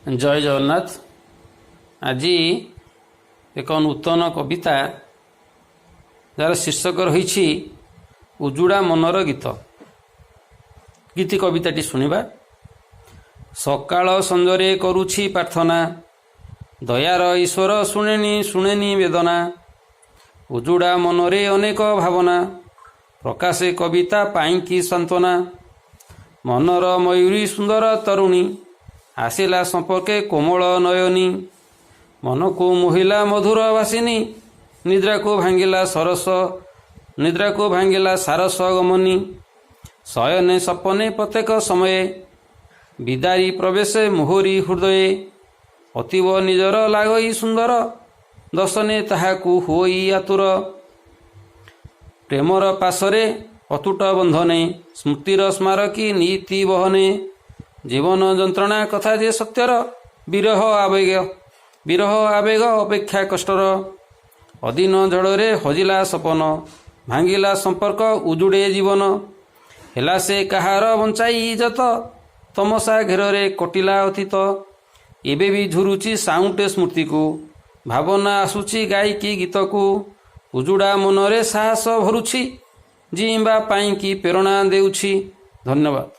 जय जगन्नाथ। आज एक नूतन कविता जार शीर्षक रही उजुड़ा मनर गीत। गीति कविताटी शुणा। सकाळ संजरे करुछि प्रार्थना, दयार ईश्वर शुणेनी शुणेनी वेदना। उजुड़ा मनरे अनेक भावना, प्रकाशे कविता पाइंकी सांत्वना। मनर मयूरी सुंदर तरुणी, आसिला संपर्के कोमल नयनी। मन को मोहिला मधुर वासिनी, निद्रा को भांगिला सारस गमनी। शयने सपने प्रत्येक समय, विदारी प्रवेशे मोहरी हृदय। अतीव निजर लागई सुंदर, दर्शने ताहाकु होई आतुर। प्रेमर पाशरे अतुट बंधने, स्मृतिर स्मारकी नीति बहने। जीवन जंत्रणा कथा जे सत्यर, विरह आवेग अपेक्षा कष्टर। अदीन झड़े हजिला सपन, भांगिला संपर्क उजुड़े जीवन। हेला से कहार बंचाई इज्जत, तमसा घेरे कटिला अतीत। एबे भी झुरुची साउंटे स्मृति को, भावना आसुची गायकी गीत को। उजुड़ा मनरे साहस भरुछि, जीवा पाई की प्रेरणा देउछि। धन्यवाद।